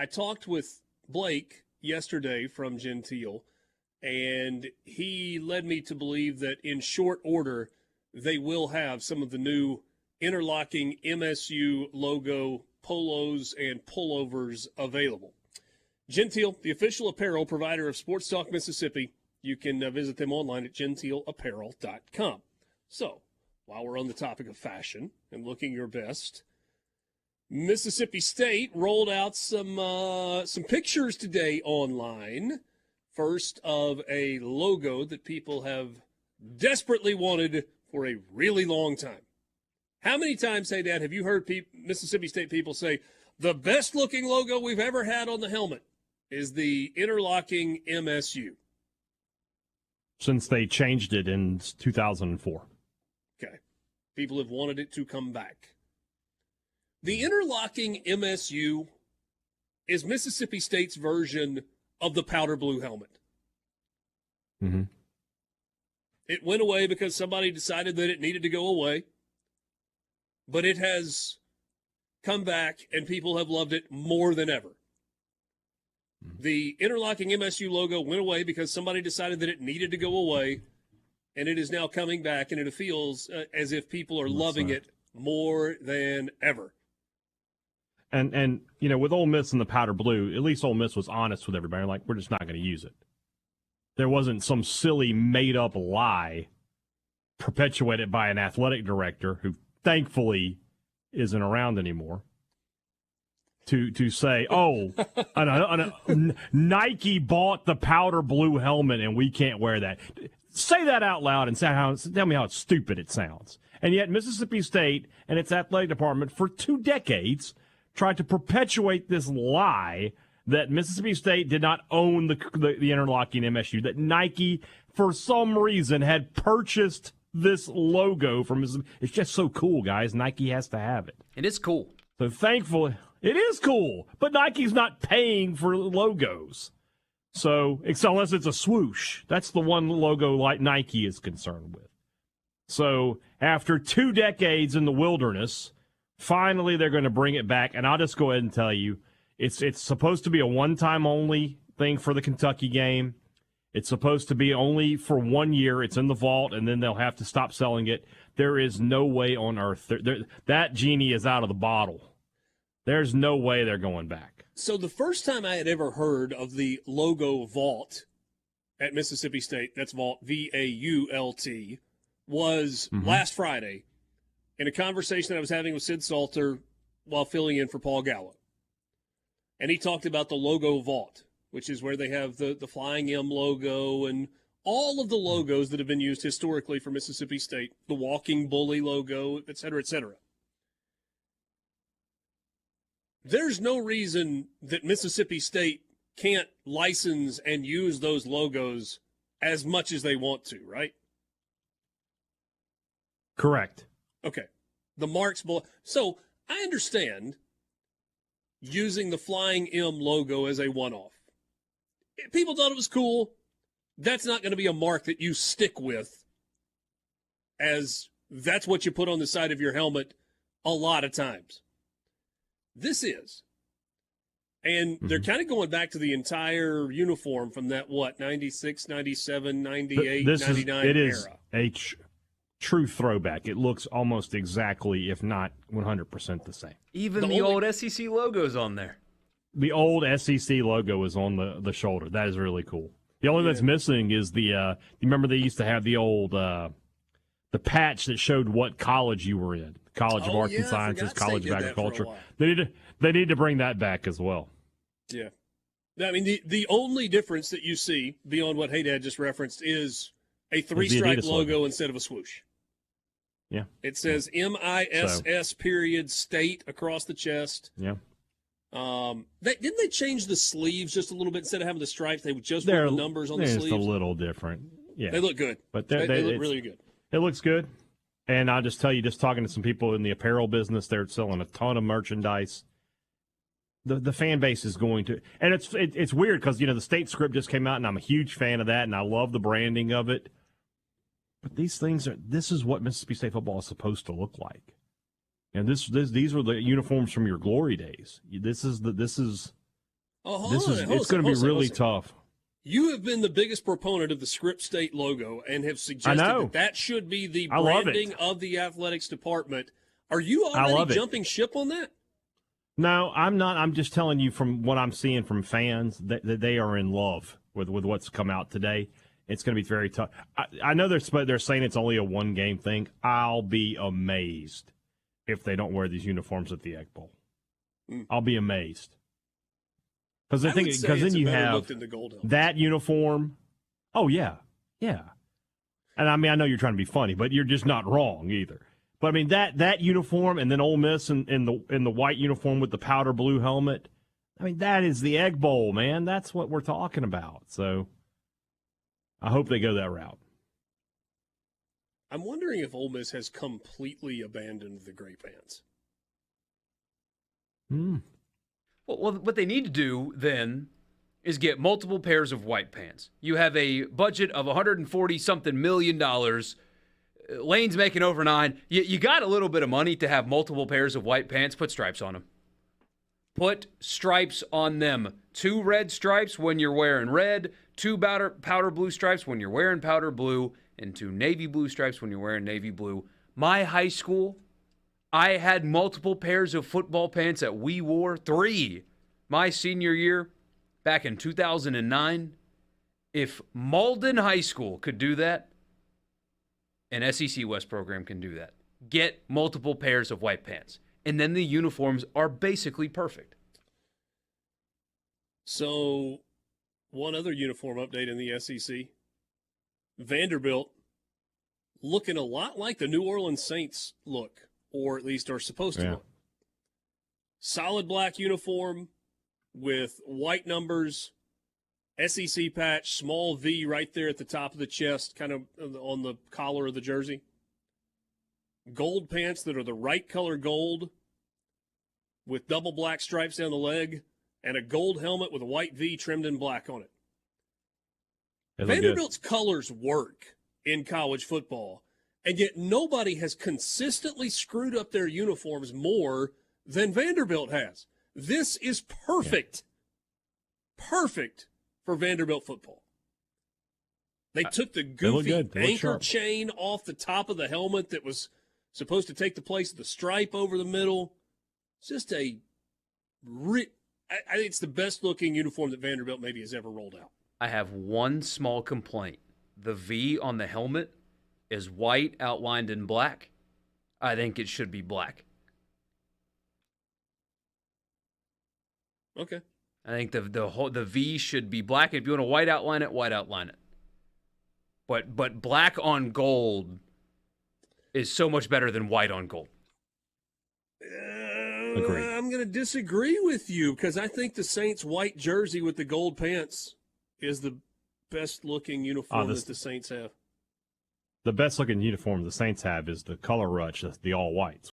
I talked with Blake yesterday from Gentile, and he led me to believe that in short order, they will have some of the new interlocking MSU logo polos and pullovers available. Gentile, the official apparel provider of Sports Talk Mississippi. You can visit them online at gentileapparel.com. So, while we're on the topic of fashion and looking your best, Mississippi State rolled out some pictures today online. First of a logo that people have desperately wanted for a really long time. How many times, hey, Dad, have you heard Mississippi State people say, the best-looking logo we've ever had on the helmet is the interlocking MSU? Since they changed it in 2004. Okay. People have wanted it to come back. The interlocking MSU is Mississippi State's version of the powder blue helmet. Mm-hmm. It went away because somebody decided that it needed to go away. But it has come back, and people have loved it more than ever. The interlocking MSU logo went away because somebody decided that it needed to go away, and it is now coming back, and it feels as if people are loving it more than ever. And you know, with Ole Miss and the powder blue, at least Ole Miss was honest with everybody. Like, we're just not going to use it. There wasn't some silly made-up lie perpetuated by an athletic director who thankfully isn't around anymore. To say, oh, Nike bought the powder blue helmet and we can't wear that. Say that out loud and tell me how stupid it sounds. And yet Mississippi State and its athletic department for 2 decades tried to perpetuate this lie that Mississippi State did not own the interlocking MSU, that Nike, for some reason, had purchased this logo from Mississippi. It's just so cool, guys. Nike has to have it. It is cool. So thankfully, it is cool, but Nike's not paying for logos. So, unless it's a swoosh, that's the one logo like Nike is concerned with. So, after 2 decades in the wilderness, finally they're going to bring it back. And I'll just go ahead and tell you, it's supposed to be a one-time only thing for the Kentucky game. It's supposed to be only for 1 year. It's in the vault, and then they'll have to stop selling it. There is no way on earth. That genie is out of the bottle. There's no way they're going back. So the first time I had ever heard of the logo vault at Mississippi State, that's vault, V-A-U-L-T, was last Friday in a conversation I was having with Sid Salter while filling in for Paul Gallo. And he talked about the logo vault, which is where they have the Flying M logo and all of the logos that have been used historically for Mississippi State, the Walking Bully logo, et cetera, et cetera. There's no reason that Mississippi State can't license and use those logos as much as they want to, right? Correct. Okay. The marks below. So I understand using the Flying M logo as a one-off. People thought it was cool. That's not going to be a mark that you stick with as that's what you put on the side of your helmet a lot of times. This is. And they're kind of going back to the entire uniform from that, 96, 97, 98, 99 it era. Is a true throwback. It looks almost exactly, if not 100% the same. Even the old SEC logo's on there. The old SEC logo is on the shoulder. That is really cool. The only that's missing is the you remember they used to have the old the patch that showed what college you were in. College of Arts and Sciences, College of Agriculture. They need to bring that back as well. Yeah. I mean, the only difference that you see beyond what Haydad just referenced is a 3-stripe logo instead of a swoosh. Yeah. It says MISS period state across the chest. Yeah. Didn't they change the sleeves just a little bit instead of having the stripes? They would just put the numbers on the sleeves. It's a little different. Yeah. They look good. But they look really good. It looks good. And I'll just tell you, just talking to some people in the apparel business, they're selling a ton of merchandise. The fan base is going to, and it's weird because the state script just came out, and I'm a huge fan of that, and I love the branding of it. But this is what Mississippi State football is supposed to look like. And these were the uniforms from your glory days. This is Oh, hold on, It's going to be really tough. You have been the biggest proponent of the Script State logo and have suggested that should be the branding of the athletics department. Are you already jumping ship on that? No, I'm not. I'm just telling you from what I'm seeing from fans that they are in love with what's come out today. It's going to be very tough. I know they're saying it's only a one-game thing. I'll be amazed if they don't wear these uniforms at the Egg Bowl. I'll be amazed. Because then you have that uniform. Oh, yeah. Yeah. And I mean, I know you're trying to be funny, but you're just not wrong either. But I mean, that uniform and then Ole Miss in the white uniform with the powder blue helmet. I mean, that is the Egg Bowl, man. That's what we're talking about. So I hope they go that route. I'm wondering if Ole Miss has completely abandoned the gray pants. Well, what they need to do then is get multiple pairs of white pants. You have a budget of $140-something million. Lane's making over 9. You got a little bit of money to have multiple pairs of white pants. Put stripes on them. Put stripes on them. 2 red stripes when you're wearing red, 2 powder blue stripes when you're wearing powder blue, and 2 navy blue stripes when you're wearing navy blue. My high school, I had multiple pairs of football pants that we wore. 3 my senior year back in 2009. If Malden High School could do that, an SEC West program can do that. Get multiple pairs of white pants. And then the uniforms are basically perfect. So, one other uniform update in the SEC. Vanderbilt looking a lot like the New Orleans Saints look, or at least are supposed to look. Solid black uniform with white numbers, SEC patch, small V right there at the top of the chest, kind of on the collar of the jersey. Gold pants that are the right color gold with double black stripes down the leg, and a gold helmet with a white V trimmed in black on it. Vanderbilt's colors work in college football, and yet nobody has consistently screwed up their uniforms more than Vanderbilt has. This is perfect. Perfect for Vanderbilt football. They took the goofy anchor chain off the top of the helmet that was supposed to take the place of the stripe over the middle. It's just I think it's the best-looking uniform that Vanderbilt maybe has ever rolled out. I have one small complaint. The V on the helmet is white outlined in black. I think it should be black. Okay. I think the V should be black. If you want to white outline it, white outline it. But black on gold is so much better than white on gold. Agreed. I'm going to disagree with you because I think the Saints' white jersey with the gold pants is the best-looking uniform that the Saints have. The best-looking uniform the Saints have is the color rush, the all-whites.